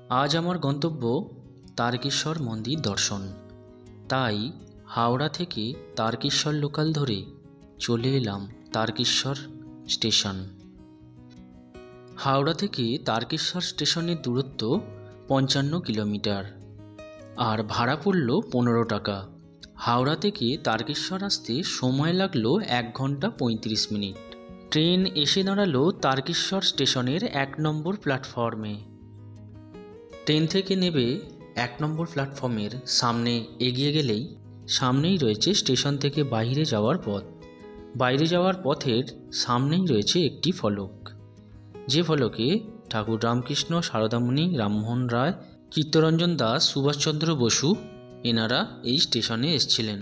আজ আমার গন্তব্য তারকেশ্বর মন্দির দর্শন। তাই হাওড়া থেকে তারকেশ্বর লোকাল ধরে চলে এলাম তারকেশ্বর স্টেশন। হাওড়া থেকে তারকেশ্বর স্টেশনের দূরত্ব 55 কিলোমিটার, আর ভাড়া পড়ল 15 টাকা। হাওড়া থেকে তারকেশ্বর আসতে সময় লাগলো 1 ঘন্টা 35 মিনিট। ট্রেন এসে দাঁড়ালো তারকেশ্বর স্টেশনের 1 নম্বর প্ল্যাটফর্মে। ট্রেন থেকে নেবে 1 নম্বর প্ল্যাটফর্মের সামনে এগিয়ে গেলেই সামনেই রয়েছে স্টেশন থেকে বাইরে যাওয়ার পথ। বাইরে যাওয়ার পথের সামনেই রয়েছে একটি ফলক, যে ফলকে ঠাকুর রামকৃষ্ণ, সারদামণি, রামমোহন রায়, চিত্তরঞ্জন দাস, সুভাষচন্দ্র বসু এনারা এই স্টেশনে এসেছিলেন।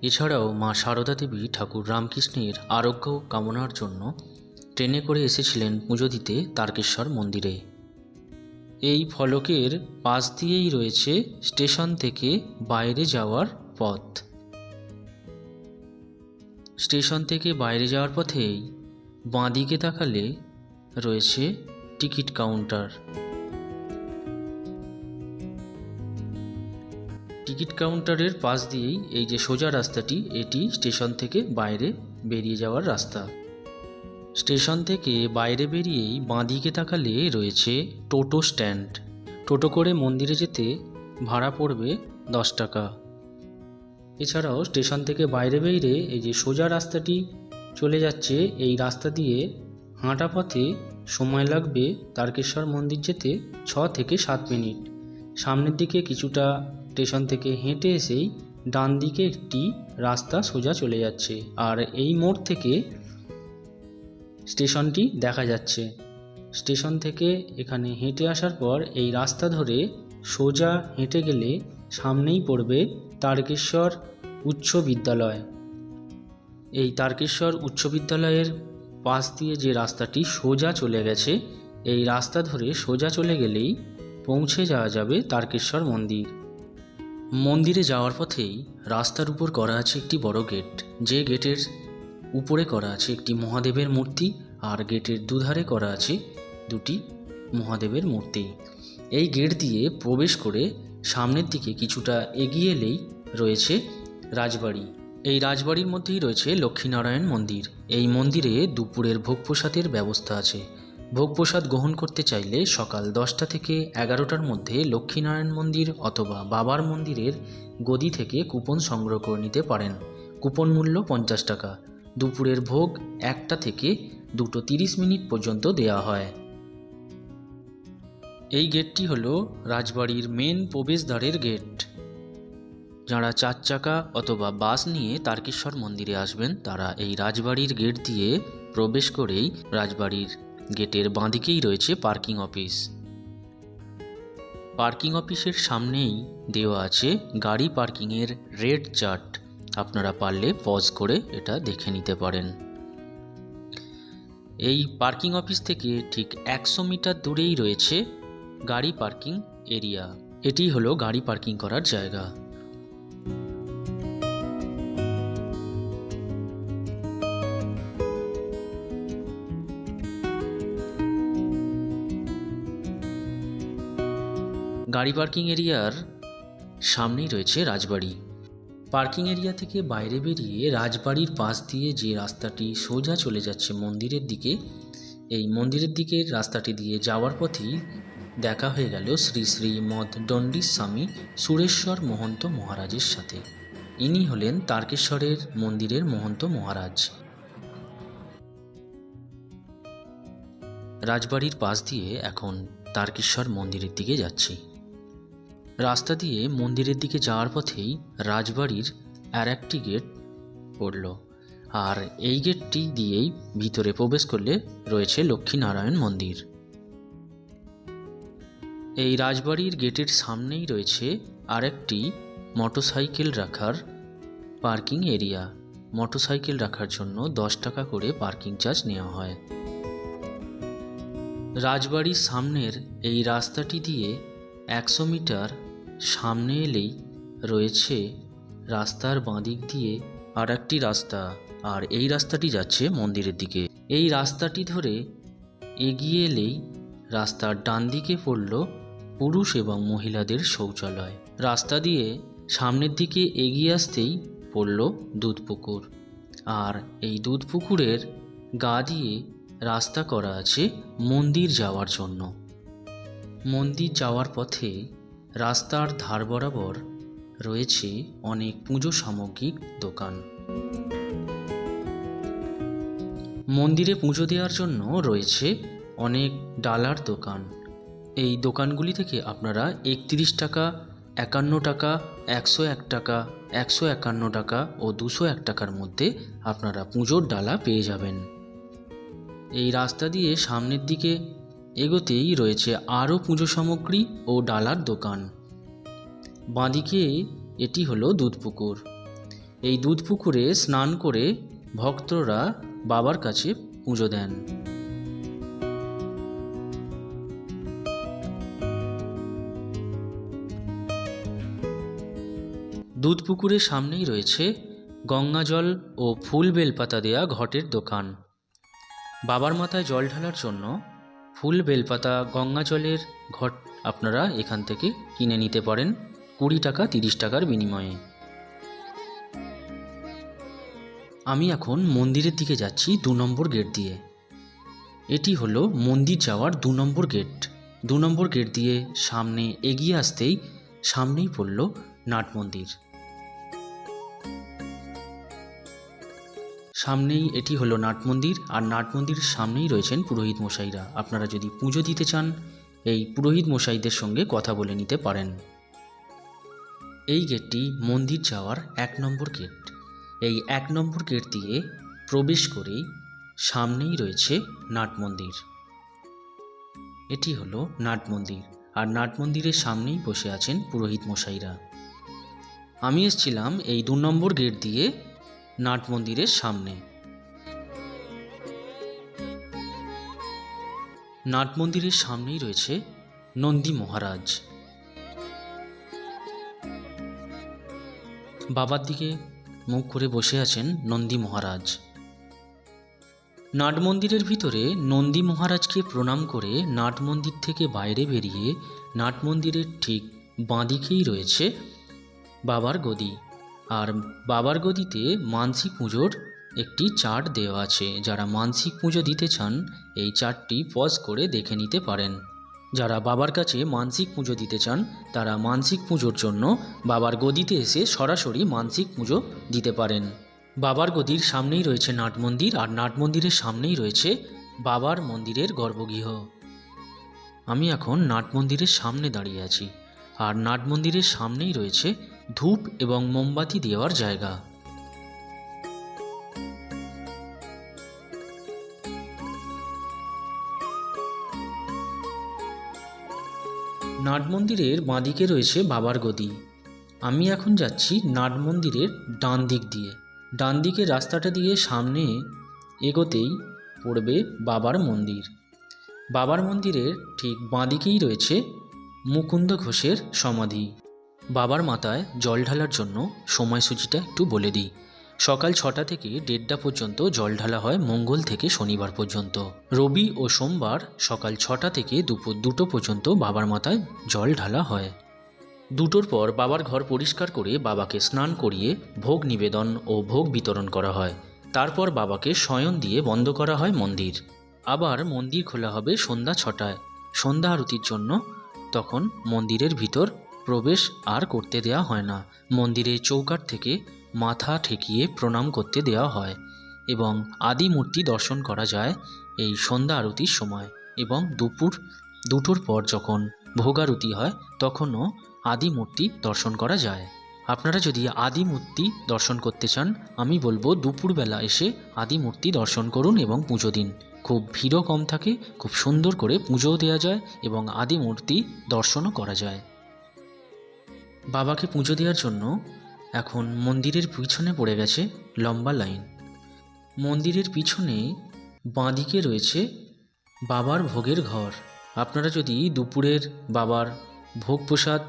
এছাড়াও মা সারদা দেবী ঠাকুর রামকৃষ্ণের আরোগ্য কামনার জন্য ট্রেনে করে এসেছিলেন পুজো দিতে তারকেশ্বর মন্দিরে। এই ফলকের পাশ দিয়েই রয়েছে স্টেশন থেকে বাইরে যাওয়ার পথ। স্টেশন থেকে বাইরে যাওয়ার পথেই বাঁদিকে তাকালে রয়েছে টিকিট কাউন্টার। টিকিট কাউন্টারের পাশ দিয়েই এই যে সোজা রাস্তাটি, এটি স্টেশন থেকে বাইরে বেরিয়ে যাওয়ার রাস্তা। স্টেশন থেকে বাইরে বেরিয়েই বাঁদিকে তাকালে রয়েছে টোটো স্ট্যান্ড। টোটো করে মন্দিরে যেতে ভাড়া পড়বে 10 টাকা। এছাড়াও স্টেশন থেকে বাইরে বেরিয়ে এই যে সোজা রাস্তাটি চলে যাচ্ছে, এই রাস্তা দিয়ে হাঁটা পথে সময় লাগবে তারকেশ্বর মন্দির যেতে 6 থেকে 7 মিনিট। সামনের দিকে কিছুটা স্টেশন থেকে হেঁটে এসেই ডান দিকে একটি রাস্তা সোজা চলে যাচ্ছে, আর এই মোড় থেকে স্টেশনটি দেখা যাচ্ছে। স্টেশন থেকে এখানে হেঁটে আসার পর এই রাস্তা ধরে সোজা হেঁটে গেলে সামনেই পড়বে তারকেশ্বর উচ্চ বিদ্যালয়। এই তারকেশ্বর উচ্চ বিদ্যালয়ের পাশ দিয়ে যে রাস্তাটি সোজা চলে গেছে, এই রাস্তা ধরে সোজা চলে গেলেই পৌঁছে যাওয়া যাবে তারকেশ্বর মন্দির। মন্দিরে যাওয়ার পথেই রাস্তার উপর করা আছে একটি বড় গেট, যে গেটের উপরে করা আছে একটি মহাদেবের মূর্তি, আর গেটের দুধারে করা আছে দুটি মহাদেবের মূর্তি। এই গেট দিয়ে প্রবেশ করে সামনের দিকে কিছুটা এগিয়ে এলেই রয়েছে রাজবাড়ি। এই রাজবাড়ির মধ্যেই রয়েছে লক্ষ্মীনারায়ণ মন্দির। এই মন্দিরে দুপুরের ভোগ প্রসাদের ব্যবস্থা আছে। ভোগ প্রসাদ গ্রহণ করতে চাইলে সকাল 10টা থেকে 11টার মধ্যে লক্ষ্মীনারায়ণ মন্দির অথবা বাবার মন্দিরের গদি থেকে কুপন সংগ্রহ করে নিতে পারেন। কুপন মূল্য 50 টাকা। দুপুরের ভোগ 1টা থেকে 2:30 মিনিট পর্যন্ত দেওয়া হয়। এই গেটটি হলো রাজবাড়ির মেন প্রবেশদ্বারের গেট। যারা 4 চাকা অথবা বাস নিয়ে তারকেশ্বর মন্দিরে আসবেন, তারা এই রাজবাড়ির গেট দিয়ে প্রবেশ করেই রাজবাড়ির গেটের বাঁদিকেই রয়েছে পার্কিং অফিস। পার্কিং অফিসের সামনেই দেওয়া আছে গাড়ি পার্কিংয়ের রেট চার্ট। আপনারা পারলে পজ করে এটা দেখে নিতে পারেন। এই পার্কিং অফিস থেকে ঠিক 100 মিটার দূরেই রয়েছে গাড়ি পার্কিং এরিয়া। এটি হলো গাড়ি পার্কিং করার জায়গা। গাড়ি পার্কিং এরিয়ার সামনেই রয়েছে রাজবাড়ি। পার্কিং এরিয়া থেকে বাইরে বেরিয়ে রাজবাড়ির পাশ দিয়ে যে রাস্তাটি সোজা চলে যাচ্ছে মন্দিরের দিকে, এই মন্দিরের দিকে রাস্তাটি দিয়ে যাওয়ার পথেই দেখা হয়ে গেল শ্রী শ্রী মঠ দণ্ডী স্বামী সুরেশ্বর মহন্ত মহারাজের সাথে। ইনি হলেন তারকেশ্বরের মন্দিরের মহন্ত মহারাজ। রাজবাড়ির পাশ দিয়ে এখন তারকেশ্বর মন্দিরের দিকে যাচ্ছি। রাস্তা দিয়ে মন্দিরের দিকে যাওয়ার পথেই রাজবাড়ির আর একটি গেট পড়ল, আর এই গেটটি দিয়েই ভিতরে প্রবেশ করলে রয়েছে লক্ষ্মীনারায়ণ মন্দির। এই রাজবাড়ির গেটের সামনেই রয়েছে আরেকটি মোটরসাইকেল রাখার পার্কিং এরিয়া। মোটরসাইকেল রাখার জন্য 10 টাকা করে পার্কিং চার্জ নেওয়া হয়। রাজবাড়ির সামনের এই রাস্তাটি দিয়ে 100 মিটার সামনে এলেই রয়েছে রাস্তার বাঁদিক দিয়ে আর একটি রাস্তা, আর এই রাস্তাটি যাচ্ছে মন্দিরের দিকে। এই রাস্তাটি ধরে এগিয়ে এলেই রাস্তার ডান দিকে পড়ল পুরুষ এবং মহিলাদের শৌচালয়। রাস্তা দিয়ে সামনের দিকে এগিয়ে আসতেই পড়ল দুধ পুকুর, আর এই দুধ পুকুরের গা দিয়ে রাস্তা করা আছে মন্দির যাওয়ার জন্য। মন্দির যাওয়ার পথে রাস্তার ধার বরাবর রয়েছে অনেক পুজো সামগ্রিক দোকান। মন্দিরে পুজো দেওয়ার জন্য রয়েছে অনেক ডালার দোকান। এই দোকানগুলি থেকে আপনারা 31 টাকা, 51 টাকা, 101 টাকা, 151 টাকা ও 201 টাকার মধ্যে আপনারা পুজোর ডালা পেয়ে যাবেন। এই রাস্তা দিয়ে সামনের দিকে এগোতেই রয়েছে আরও পুজো সামগ্রী ও ডালার দোকান। বাঁদিকে এটি হলো দুধ পুকুর। এই দুধ পুকুরে স্নান করে ভক্তরা বাবার কাছে পুজো দেন। দুধ পুকুরের সামনেই রয়েছে গঙ্গা জল ও ফুল বেলপাতা দেয়া ঘটের দোকান। বাবার মাথায় জল ঢালার জন্য ফুল বেলপাতা গঙ্গা জলের ঘট আপনারা এখান থেকে কিনে নিতে পারেন 20 টাকা 30 টাকার বিনিময়ে। আমি এখন মন্দিরের দিকে যাচ্ছি 2 নম্বর গেট দিয়ে। এটি হলো মন্দির যাওয়ার 2 নম্বর গেট। 2 নম্বর গেট দিয়ে সামনে এগিয়ে আসতেই সামনেই পড়ল নাট মন্দির। সামনেই এটি হলো নাট মন্দির, আর নাট মন্দিরের সামনেই রয়েছেন পুরোহিত মশাইরা। আপনারা যদি পুজো দিতে চান এই পুরোহিত মশাইদের সঙ্গে কথা বলে নিতে পারেন। এই গেটটি মন্দির যাওয়ার 1 নম্বর গেট। এই 1 নম্বর গেট দিয়ে প্রবেশ করেই সামনেই রয়েছে নাট মন্দির। এটি হলো নাট মন্দির, আর নাট মন্দিরের সামনেই বসে আছেন পুরোহিত মশাইরা। আমি এসেছিলাম এই 2 নম্বর গেট দিয়ে নাট মন্দিরের সামনে। নাট মন্দিরের সামনেই রয়েছে নন্দী মহারাজ। বাবার দিকে মুখ করে বসে আছেন নন্দী মহারাজ। নাট মন্দিরের ভিতরে নন্দী মহারাজকে প্রণাম করে নাট মন্দির থেকে বাইরে বেরিয়ে নাট মন্দিরের ঠিক বাঁদিকেই রয়েছে বাবার গদি, আর বাবার গদিতে মানসিক পুজোর একটি চার্ট দেওয়া আছে। যারা মানসিক পুজো দিতে চান এই চার্টটি পজ করে দেখে নিতে পারেন। যারা বাবার কাছে মানসিক পুজো দিতে চান তারা মানসিক পুজোর জন্য বাবার গদিতে এসে সরাসরি মানসিক পুজো দিতে পারেন। বাবার গদির সামনেই রয়েছে নাট মন্দির, আর নাট মন্দিরের সামনেই রয়েছে বাবার মন্দিরের গর্ভগৃহ। আমি এখন নাট মন্দিরের সামনে দাঁড়িয়ে আছি, আর নাট মন্দিরের সামনেই রয়েছে ধূপ এবং মোমবাতি দেওয়ার জায়গা। নাট মন্দিরের বাঁদিকে রয়েছে বাবার গদি। আমি এখন যাচ্ছি নাট মন্দিরের ডান দিক দিয়ে। ডান দিকের রাস্তাটা দিয়ে সামনে এগোতেই পড়বে বাবার মন্দির। বাবার মন্দিরের ঠিক বাঁদিকেই রয়েছে মুকুন্দ ঘোষের সমাধি। বাবার মাথায় জল ঢালার জন্য সময়সূচিটা একটু বলে দিই। সকাল 6টা থেকে 1:30 পর্যন্ত জল ঢালা হয় মঙ্গল থেকে শনিবার পর্যন্ত। রবি ও সোমবার সকাল 6টা থেকে দুপুর 2টো পর্যন্ত বাবার মাথায় জল ঢালা হয়। 2টোর পর বাবার ঘর পরিষ্কার করে বাবাকে স্নান করিয়ে ভোগ নিবেদন ও ভোগ বিতরণ করা হয়। তারপর বাবাকে শয়ন দিয়ে বন্ধ করা হয় মন্দির। আবার মন্দির খোলা হবে সন্ধ্যা 6টায় সন্ধ্যা আরতির জন্য। তখন মন্দিরের ভিতর প্রবেশ আর করতে দেওয়া হয় না। মন্দিরের চৌকাঠ থেকে মাথা ঠেকিয়ে প্রণাম করতে দেওয়া হয় এবং আদি মূর্তি দর্শন করা যায় এই সন্ধ্যা আরতির সময়। এবং দুপুর 2টোর পর যখন ভোগারতি হয় তখনও আদি মূর্তি দর্শন করা যায়। আপনারা যদি আদি মূর্তি দর্শন করতে চান আমি বলবো দুপুরবেলা এসে আদি মূর্তি দর্শন করুন এবং পুজো দিন। খুব ভিড়ও কম থাকে, খুব সুন্দর করে পুজোও দেওয়া যায় এবং আদি মূর্তি দর্শনও করা যায়। বাবাকে পুজো দেওয়ার জন্য এখন মন্দিরের পিছনে পড়ে গেছে লম্বা লাইন। মন্দিরের পিছনে বাঁদিকে রয়েছে বাবার ভোগের ঘর। আপনারা যদি দুপুরের বাবার ভোগ প্রসাদ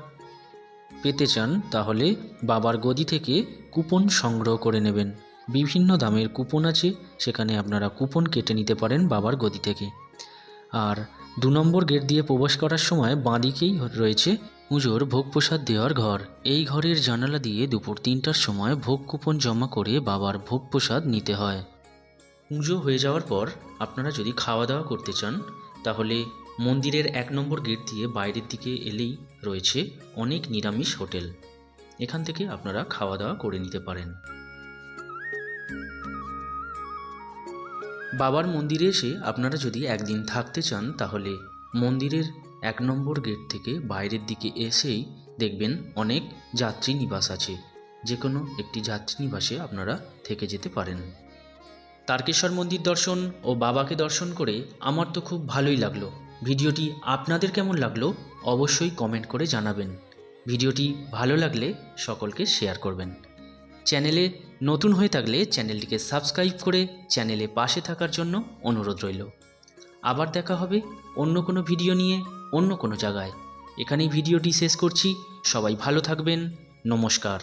পেতে চান তাহলে বাবার গদি থেকে কুপন সংগ্রহ করে নেবেন। বিভিন্ন দামের কুপন আছে, সেখানে আপনারা কুপন কেটে নিতে পারেন বাবার গদি থেকে। আর 2 নম্বর গেট দিয়ে প্রবেশ করার সময় বাঁদিকেই রয়েছে পুজোর ভোগ প্রসাদ দেওয়ার ঘর। এই ঘরের জানালা দিয়ে দুপুর 3টার সময় ভোগ কুপন জমা করে বাবার ভোগ প্রসাদ নিতে হয়। পুজো হয়ে যাওয়ার পর আপনারা যদি খাওয়া দাওয়া করতে চান তাহলে মন্দিরের 1 নম্বর গেট দিয়ে বাইরের দিকে এলেই রয়েছে অনেক নিরামিষ হোটেল, এখান থেকে আপনারা খাওয়া দাওয়া করে নিতে পারেন। বাবার মন্দিরে এসে আপনারা যদি একদিন থাকতে চান তাহলে মন্দিরের 1 নম্বর গেট থেকে বাইরের দিকে এসেই দেখবেন অনেক যাত্রী নিবাস আছে, যে কোনো একটি যাত্রী নিবাসে আপনারা থেকে যেতে পারেন। তারকেশ্বর মন্দির দর্শন ও বাবাকে দর্শন করে আমার তো খুব ভালোই লাগলো। ভিডিওটি আপনাদের কেমন লাগলো অবশ্যই কমেন্ট করে জানাবেন। ভিডিওটি ভালো লাগলে সকলকে শেয়ার করবেন। চ্যানেলে নতুন হয়ে থাকলে চ্যানেলটিকে সাবস্ক্রাইব করে চ্যানেলে পাশে থাকার জন্য অনুরোধ রইল। আবার দেখা হবে অন্য কোনো ভিডিও নিয়ে অন্য কোনো জায়গায়। এখানেই ভিডিওটি শেষ করছি। সবাই ভালো থাকবেন। নমস্কার।